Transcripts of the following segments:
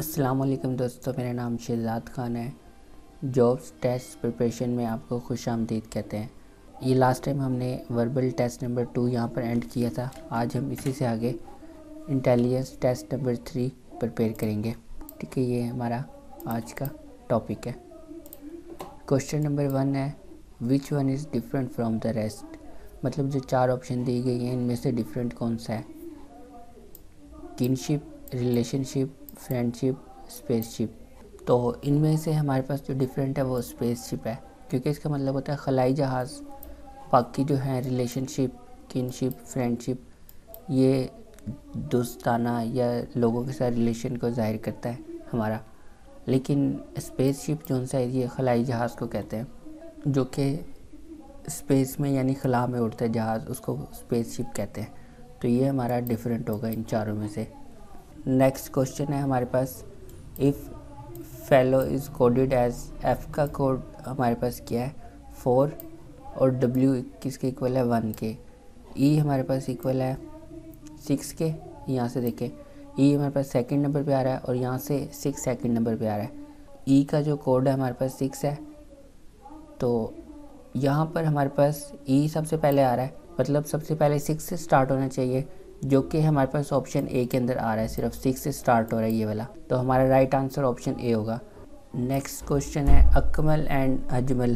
अस्सलाम वालेकुम दोस्तों, मेरा नाम शहजाद ख़ान है। जॉब्स टेस्ट प्रिपरेशन में आपको खुशामदीद कहते हैं। ये लास्ट टाइम हमने वर्बल टेस्ट नंबर 2 यहाँ पर एंड किया था। आज हम इसी से आगे इंटेलिजेंस टेस्ट नंबर 3 प्रिपेयर करेंगे। ठीक है, ये हमारा आज का टॉपिक है। क्वेश्चन नंबर 1 है, which one is different from the rest. मतलब जो 4 ऑप्शन दी गई हैं इनमें से डिफरेंट कौन सा है। Kinship, relationship, friendship, spaceship. तो इनमें से हमारे पास जो डिफरेंट है वो स्पेसशिप है, क्योंकि इसका मतलब होता है खलाई जहाज़। बाकी जो है रिलेशनशिप, किनशिप, फ्रेंडशिप, ये दोस्ताना या लोगों के साथ रिलेशन को ज़ाहिर करता है हमारा। लेकिन स्पेसशिप जो सा है ये खलाई जहाज़ को कहते हैं, जो कि स्पेस में यानी खला में उड़ता है जहाज़, उसको स्पेसशिप कहते हैं। तो ये हमारा डिफरेंट होगा इन चारों में से। नेक्स्ट क्वेश्चन है हमारे पास, if fellow is coded as, F का कोड हमारे पास क्या है 4 और W किसके इक्वल है 1 के। E हमारे पास इक्वल है 6 के। यहाँ से देखें E हमारे पास सेकंड नंबर पे आ रहा है और यहाँ से 6 सेकंड नंबर पे आ रहा है। E का जो कोड है हमारे पास 6 है, तो यहाँ पर हमारे पास E सबसे पहले आ रहा है, मतलब सबसे पहले 6 से स्टार्ट होना चाहिए, जो कि हमारे पास ऑप्शन ए के अंदर आ रहा है। सिर्फ 6 से स्टार्ट हो रहा है ये वाला, तो हमारा राइट आंसर ऑप्शन ए होगा। नेक्स्ट क्वेश्चन है, Akmal and Ajmal.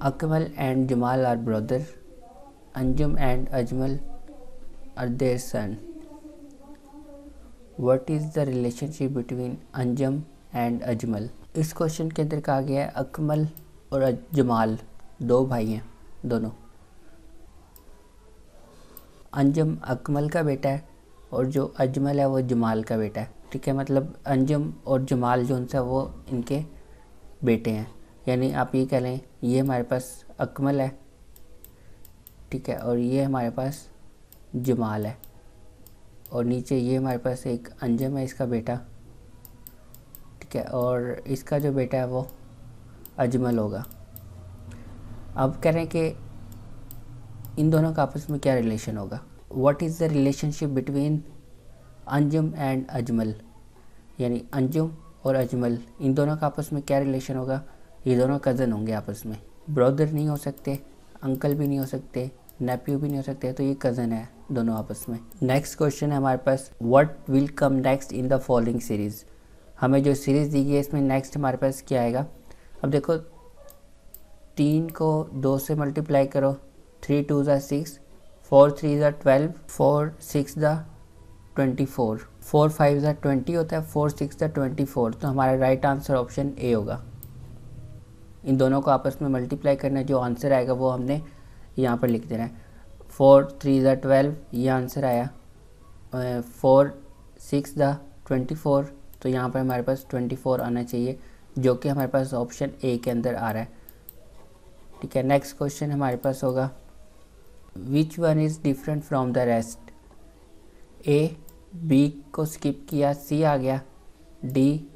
Akmal and Jamal are brother, Anjum and Ajmal are their son. What is the relationship between Anjum and Ajmal. इस क्वेश्चन के अंदर कहा गया है अकमल और जमाल 2 भाई हैं दोनों। अंजुम अकमल का बेटा है और जो अजमल है वो जमाल का बेटा है। ठीक है, मतलब अंजुम और जमाल जो उनसे वो इनके बेटे हैं। यानी आप ये कह लें ये हमारे पास अकमल है, ठीक है, और ये हमारे पास जमाल है, और नीचे ये हमारे पास एक अंजुम है इसका बेटा, ठीक है, और इसका जो बेटा है वो अजमल होगा। अब कह रहे हैं कि इन दोनों का आपस में क्या रिलेशन होगा। What is the relationship between Anjum and Ajmal, यानी अंजुम और अजमल इन दोनों का आपस में क्या रिलेशन होगा। ये दोनों कज़न होंगे आपस में, ब्रदर नहीं हो सकते, अंकल भी नहीं हो सकते, नेप्यू भी नहीं हो सकते, तो ये कज़न है दोनों आपस में। नेक्स्ट क्वेश्चन है हमारे पास, what will come next in the following series. हमें जो सीरीज़ दी गई है इसमें नेक्स्ट हमारे पास क्या आएगा। अब देखो 3 को 2 से मल्टीप्लाई करो, 3 2 ज़ा 6, 4 3 ज़ा 12, 4 6 ज़ा 24, 4 5 ज़ा 20 होता है, 4 6 ज़ा 24। तो हमारा राइट आंसर ऑप्शन ए होगा। इन दोनों को आपस में मल्टीप्लाई करना, जो आंसर आएगा वो हमने यहाँ पर लिख देना है। 4 3 ज़ा 12 ये आंसर आया, 4 6 ज़ा 24, तो यहाँ पर हमारे पास 24 आना चाहिए, जो कि हमारे पास ऑप्शन ए के अंदर आ रहा है। ठीक है, नेक्स्ट क्वेश्चन हमारे पास होगा, which one is different from the rest. A, B को स्किप किया, सी आ गया, डी,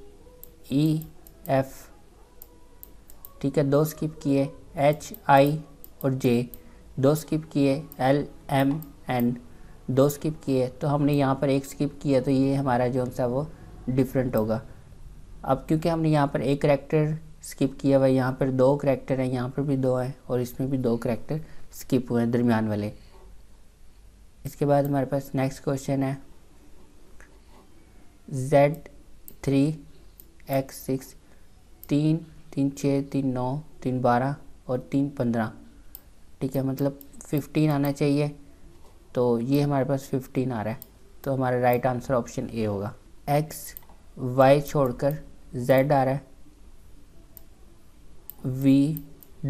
ई, एफ, ठीक है, 2 स्किप किए, एच, आई और जे 2 स्किप किए, एल, एम, एन 2 स्किप किए, तो हमने यहाँ पर 1 स्किप किया, तो ये हमारा जो सा वो डिफरेंट होगा। अब क्योंकि हमने यहाँ पर एक करैक्टर स्किप किया हुआ, यहाँ पर 2 करैक्टर हैं, यहाँ पर भी 2 हैं और इसमें भी 2 करैक्टर स्किप हुए हैं दरमियान वाले। इसके बाद हमारे पास नेक्स्ट क्वेश्चन है, Z3 X6, 3 3 6 3 9 3 12 और 3 15, ठीक है, मतलब 15 आना चाहिए, तो ये हमारे पास 15 आ रहा है, तो हमारा राइट आंसर ऑप्शन ए होगा। X Y छोड़कर Z आ रहा है, V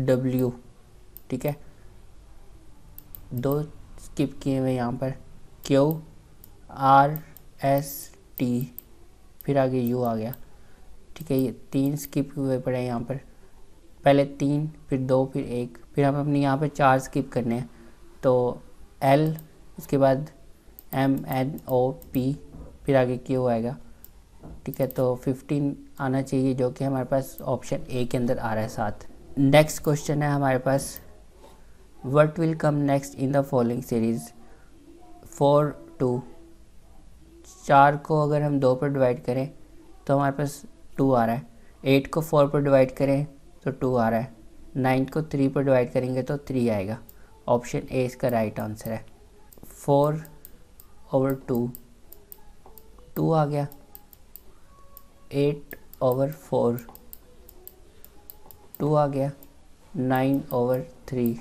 W, ठीक है, 2 स्किप किए हुए यहाँ पर, Q R S T, फिर आगे U आ गया, ठीक है, ये 3 स्किप हुए पड़े हैं यहाँ पर, पहले 3 फिर 2 फिर 1, फिर हम अपने यहाँ पे 4 स्किप करने हैं, तो L, उसके बाद M N O P, फिर आगे Q आएगा, ठीक है, तो 15 आना चाहिए, जो कि हमारे पास ऑप्शन ए के अंदर आ रहा है साथ। नेक्स्ट क्वेश्चन है हमारे पास, what will come next in the following series. 4 2 4 को अगर हम 2 पर डिवाइड करें तो हमारे पास 2 आ रहा है। 8 को 4 पर डिवाइड करें तो 2 आ रहा है। 9 को 3 पर डिवाइड करेंगे तो 3 आएगा। ऑप्शन ए इसका राइट आंसर है। 4/2 2 आ गया। 8/4 2 आ गया। 9/3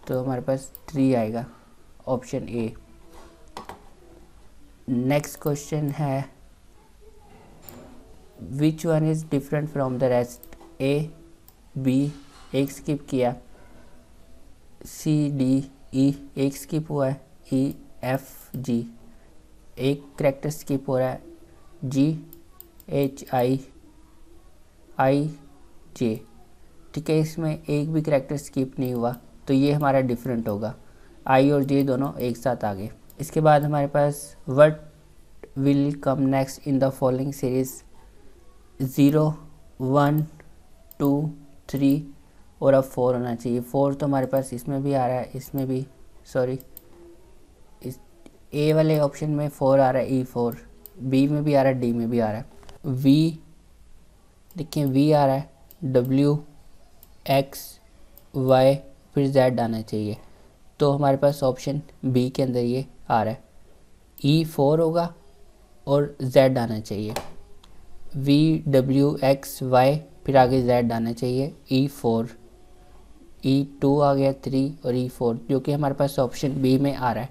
तो हमारे पास 3 आएगा। Option A. नेक्स्ट क्वेश्चन है which one is different from the rest. A B एक स्किप किया, सी डी ई एक स्किप हुआ है, ई एफ जी एक करेक्टर स्किप हो रहा है, जी एच आई आई जे। ठीक है, इसमें एक भी करेक्टर स्किप नहीं हुआ तो ये हमारा डिफरेंट होगा। आई और जे दोनों एक साथ आ गए। इसके बाद हमारे पास what will come next in the following series. 0 1 2 3 और अब 4 होना चाहिए। 4 तो हमारे पास इसमें भी आ रहा है, इसमें भी, सॉरी इस ए वाले ऑप्शन में 4 आ रहा है, E4 बी में भी आ रहा है, डी में भी आ रहा है। वी देखिए वी आ रहा है, W X Y फिर Z आना चाहिए। तो हमारे पास ऑप्शन बी के अंदर ये आ रहा है, E4 होगा और Z आना चाहिए। V W X Y फिर आगे Z आना चाहिए, E4 E2 आ गया 3 और E4 जो कि हमारे पास ऑप्शन बी में आ रहा है।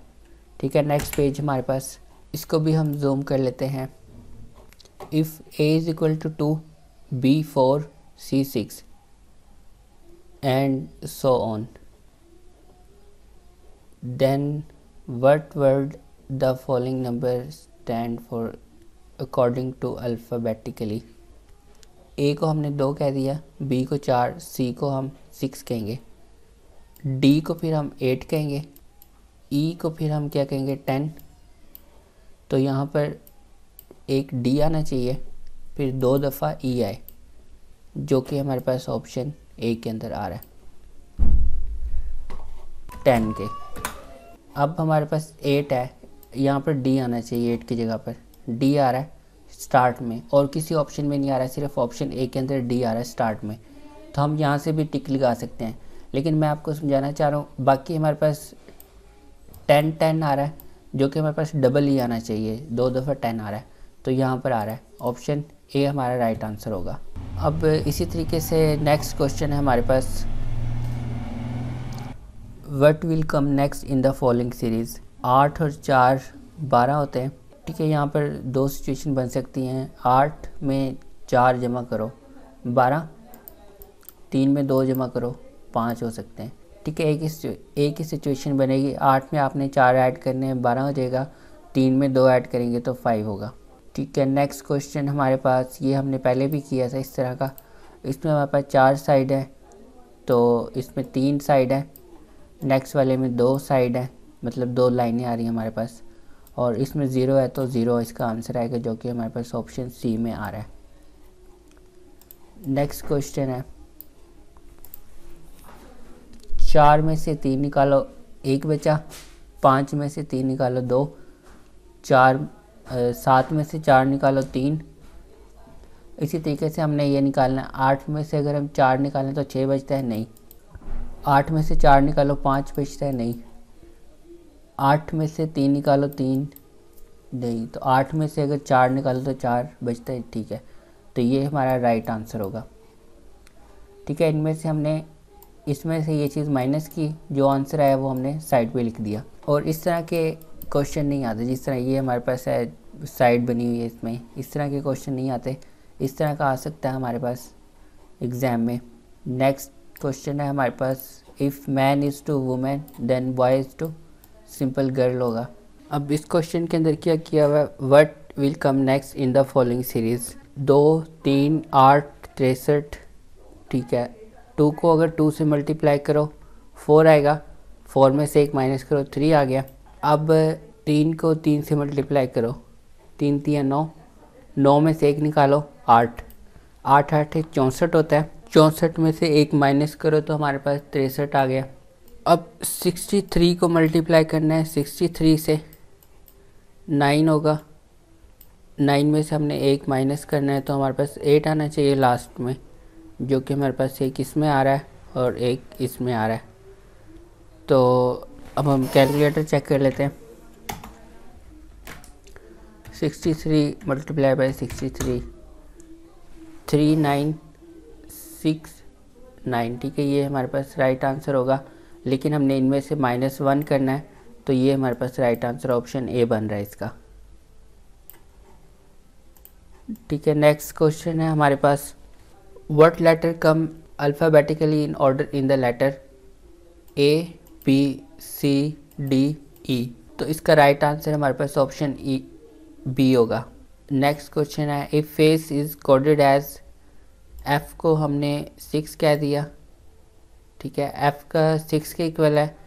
ठीक है, नेक्स्ट पेज हमारे पास, इसको भी हम जूम कर लेते हैं। If A is equal to 2 B4 C6 and so on, then what word the following numbers stand for according to alphabetically। A को हमने 2 कह दिया, B को 4, C को हम 6 कहेंगे, D को फिर हम 8 कहेंगे, E को फिर हम क्या कहेंगे 10। तो यहाँ पर एक D आना चाहिए, फिर 2 दफ़ा E आए जो कि हमारे पास ऑप्शन ए के अंदर आ रहा है 10 के। अब हमारे पास 8 है, यहाँ पर डी आना चाहिए, 8 की जगह पर डी आ रहा है स्टार्ट में और किसी ऑप्शन में नहीं आ रहा है, सिर्फ ऑप्शन ए के अंदर डी आ रहा है स्टार्ट में। तो हम यहाँ से भी टिक लगा सकते हैं, लेकिन मैं आपको समझाना चाह रहा हूँ बाकी हमारे पास 10 आ रहा है जो कि हमारे पास डबल ही आना चाहिए, 2 दफ़ा 10 आ रहा है तो यहाँ पर आ रहा है। ऑप्शन ए हमारा राइट आंसर होगा। अब इसी तरीके से नेक्स्ट क्वेश्चन है हमारे पास, what will come next in the following series. 8 और 4 12 होते हैं। ठीक है, यहाँ पर 2 सिचुएशन बन सकती हैं। 8 में 4 जमा करो 12, 3 में 2 जमा करो 5 हो सकते हैं। ठीक है, एक ही सिचुएशन बनेगी। 8 में आपने 4 ऐड करने हैं 12 हो जाएगा, 3 में 2 ऐड करेंगे तो 5 होगा। ठीक है, नेक्स्ट क्वेश्चन हमारे पास, ये हमने पहले भी किया था इस तरह का। इसमें हमारे पास 4 साइड है तो इसमें 3 साइड है, नेक्स्ट वाले में 2 साइड है, मतलब 2 लाइनें आ रही हैं हमारे पास, और इसमें 0 है तो 0 इसका आंसर आएगा जो कि हमारे पास ऑप्शन सी में आ रहा है। नेक्स्ट क्वेश्चन है, 4 में से 3 निकालो 1 बचा, 5 में से 3 निकालो 2, 7 में से 4 निकालो 3। इसी तरीके से हमने ये निकालना है। 8 में से अगर हम 4 निकालें तो 6 बचता है, नहीं। 8 में से 4 निकालो 5 बचता है, नहीं। 8 में से 3 निकालो 3, नहीं। तो 8 में से अगर 4 निकालो तो 4 बचता है, ठीक है। तो ये हमारा राइट आंसर होगा। ठीक है, इनमें से हमने इसमें से ये चीज़ माइनस की, जो आंसर आया वो हमने साइड पे लिख दिया। और इस तरह के क्वेश्चन नहीं आते जिस तरह ये हमारे पास है, साइड बनी हुई है, इसमें इस तरह के क्वेश्चन नहीं आते। इस तरह का आ सकता है हमारे पास एग्ज़ाम में। नेक्स्ट क्वेश्चन है हमारे पास, if man is to women then boy is to, simple girl होगा। अब इस क्वेश्चन के अंदर क्या किया हुआ है, what will come next in the following series. 2 3 8 63। ठीक है, 2 को अगर 2 से मल्टीप्लाई करो 4 आएगा, 4 में से 1 माइनस करो 3 आ गया। अब 3 को 3 से मल्टीप्लाई करो, 3 3 9, 9 में से 1 निकालो 8, 8 8 64 होता है। 64 में से 1 माइनस करो तो हमारे पास 63 आ गया। अब 63 को मल्टीप्लाई करना है 63 से, 9 होगा, 9 में से हमने 1 माइनस करना है तो हमारे पास 8 आना चाहिए लास्ट में, जो कि हमारे पास एक इसमें आ रहा है और एक इसमें आ रहा है। तो अब हम कैलकुलेटर चेक कर लेते हैं। 63 मल्टीप्लाई बाई 63 396 ठीक है, ये हमारे पास राइट आंसर होगा। लेकिन हमने इनमें से -1 करना है तो ये हमारे पास राइट आंसर ऑप्शन ए बन रहा है इसका। ठीक है, नेक्स्ट क्वेश्चन है हमारे पास, what letter come alphabetically in order in the letter A B C D E. तो इसका राइट आंसर हमारे पास ऑप्शन ई बी होगा। नेक्स्ट क्वेश्चन है, if face is coded as, F को हमने 6 कह दिया। ठीक है, एफ का 6 के इक्वल है,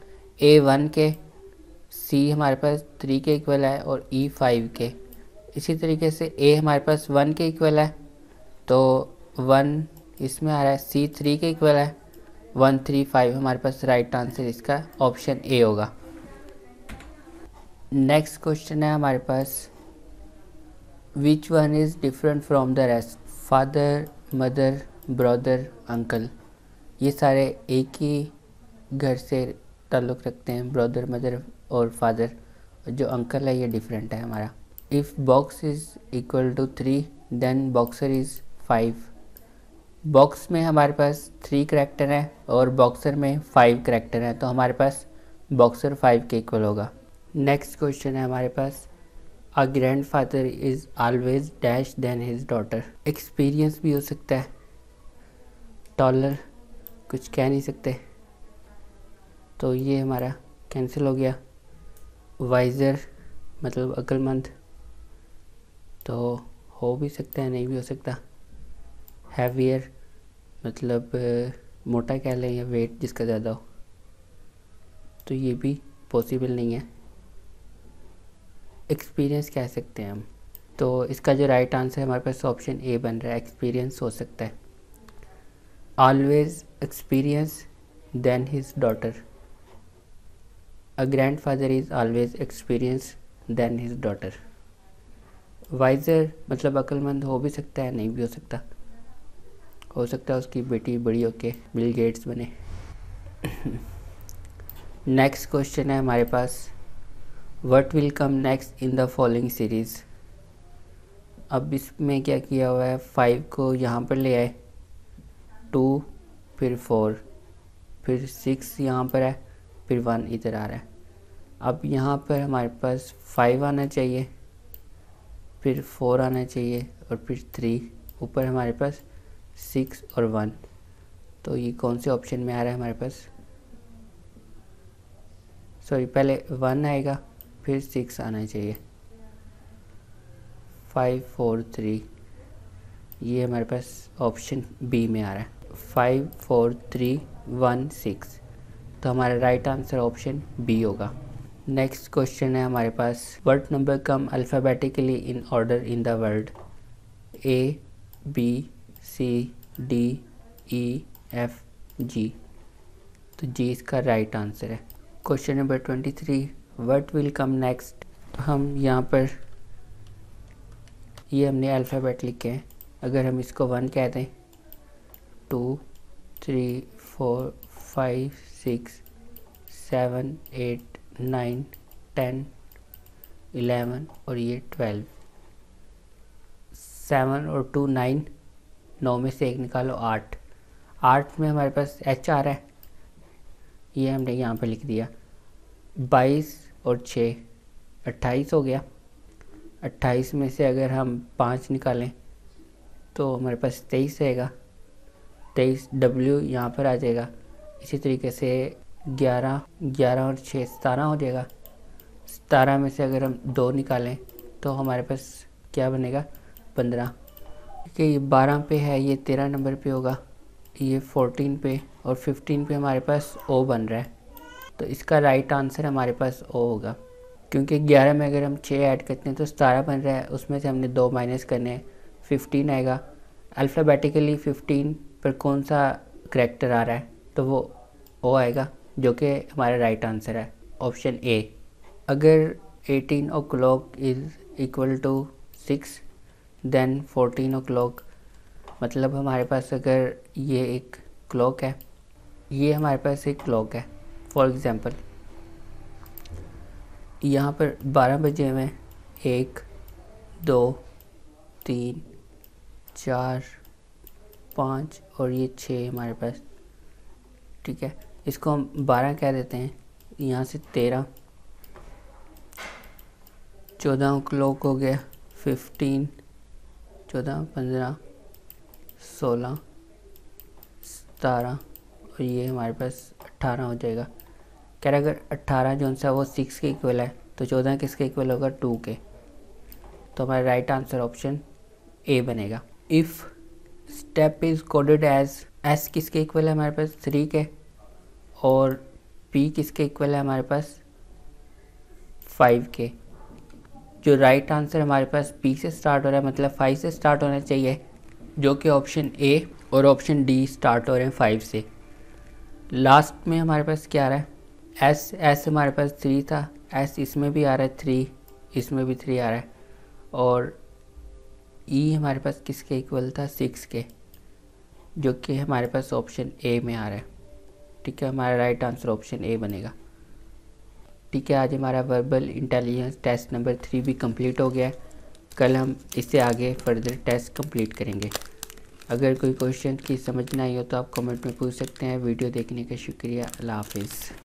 ए 1 के, सी हमारे पास 3 के इक्वल है और ई 5 के। इसी तरीके से ए हमारे पास 1 के इक्वल है तो 1 इसमें आ रहा है, सी 3 के इक्वल है, 1 3 5 हमारे पास राइट आंसर इसका ऑप्शन ए होगा। नेक्स्ट क्वेश्चन है हमारे पास, which one is different from the rest, father mother brother uncle. ये सारे एक ही घर से ताल्लुक़ रखते हैं, ब्रदर मदर और फादर। जो अंकल है ये डिफरेंट है हमारा। If box is equal to 3 then boxer is 5। Box में हमारे पास 3 करैक्टर हैं और बॉक्सर में 5 करैक्टर हैं, तो हमारे पास बॉक्सर 5 के इक्वल होगा। नेक्स्ट क्वेश्चन है हमारे पास, a grand father is always dash then his daughter. Experience भी हो सकता है, टॉलर कुछ कह नहीं सकते, तो ये हमारा कैंसिल हो गया। वाइज़र मतलब अक्लमंद, तो हो भी सकता है नहीं भी हो सकता। हैवियर मतलब मोटा कह लें या वेट जिसका ज़्यादा हो, तो ये भी पॉसिबल नहीं है। एक्सपीरियंस कह सकते हैं हम, तो इसका जो राइट आंसर है हमारे पास ऑप्शन ए बन रहा है, एक्सपीरियंस हो सकता है। Always experience than his daughter, a grand father is always experience than his daughter. Wiser मतलब अक्लमंद हो भी सकता है नहीं भी हो सकता है उसकी बेटी बड़ी होके बिल गेट्स बने। नेक्स्ट क्वेश्चन है हमारे पास, what will come next in the following series. अब इसमें क्या किया हुआ है, 5 को यहाँ पर ले आए, 2 फिर 4 फिर 6 यहाँ पर है, फिर 1 इधर आ रहा है। अब यहाँ पर हमारे पास 5 आना चाहिए, फिर 4 आना चाहिए और फिर 3, ऊपर हमारे पास 6 और 1। तो ये कौन से ऑप्शन में आ रहा है हमारे पास, सॉरी पहले 1 आएगा फिर 6 आना चाहिए, 5 4 3, ये हमारे पास ऑप्शन बी में आ रहा है, 5 4 3 1 6। तो हमारा राइट आंसर ऑप्शन बी होगा। नेक्स्ट क्वेश्चन है हमारे पास, what number come alphabetically in order in the world, A B C D E F G. तो जी इसका राइट आंसर है। Question number 23, what will come next. हम यहाँ पर ये हमने अल्फ़ाबेट लिखे हैं, अगर हम इसको 1 कह दें, 2 3 4 5 6 7 8 9 10 11 और ये 12, 7 और 2 9, 9 में से 1 निकालो 8, 8 में हमारे पास एच आ रहा है, ये हमने यहाँ पे लिख दिया। 22 और 6 28 हो गया। 28 में से अगर हम 5 निकालें तो हमारे पास 23 रहेगा, 23 डब्ल्यू यहाँ पर आ जाएगा। इसी तरीके से 11 और 6 17 हो जाएगा। 17 में से अगर हम 2 निकालें तो हमारे पास क्या बनेगा, 15। ठीक है, ये 12 पे है, ये 13 नंबर पे होगा, ये 14 पे और 15 पे हमारे पास ओ बन रहा है। तो इसका राइट आंसर हमारे पास ओ होगा, क्योंकि 11 में अगर हम 6 ऐड करते हैं तो 17 बन रहा है, उसमें से हमने 2 माइनस करने हैं, 15 आएगा। अल्फ़ाबेटिकली 15 पर कौन सा करैक्टर आ रहा है, तो वो ओ आएगा, जो कि हमारा राइट आंसर है, ऑप्शन ए। अगर 18 o'clock is equal to 6 then 14 o'clock। मतलब हमारे पास अगर ये एक क्लॉक है, ये हमारे पास एक क्लॉक है, फॉर एग्ज़ाम्पल यहाँ पर 12 बजे में 1 2 3 4 5 और ये 6 हमारे पास, ठीक है। इसको हम 12 कह देते हैं, यहाँ से 13 14 क्लॉक हो गया, 15 14 15 16 17 और ये हमारे पास 18 हो जाएगा। कह रहा अगर 18 जो सा वो 6 के इक्वल है तो 14 किसके इक्वल होगा, 2 के। तो हमारा राइट आंसर ऑप्शन ए बनेगा। If step is coded as, S किसके इक्वल है हमारे पास, 3 के, और पी किसके इक्वल है हमारे पास, 5 के। जो राइट आंसर हमारे पास पी से स्टार्ट हो रहा है, मतलब 5 से स्टार्ट होना चाहिए, जो कि ऑप्शन ए और ऑप्शन डी स्टार्ट हो रहे हैं 5 से। लास्ट में हमारे पास क्या आ रहा है, एस हमारे पास 3 था, एस इसमें भी आ रहा है 3, इसमें भी 3 आ रहा है, और ई हमारे पास किसके इक्वल था, 6 के, जो कि हमारे पास ऑप्शन ए में आ रहा है, ठीक है। हमारा राइट आंसर ऑप्शन ए बनेगा, ठीक है। आज हमारा वर्बल इंटेलिजेंस टेस्ट नंबर 3 भी कंप्लीट हो गया है। कल हम इससे आगे फर्दर टेस्ट कंप्लीट करेंगे। अगर कोई क्वेश्चन की समझ ना आई हो तो आप कमेंट में पूछ सकते हैं। वीडियो देखने का शुक्रिया। अल्लाह हाफिज़।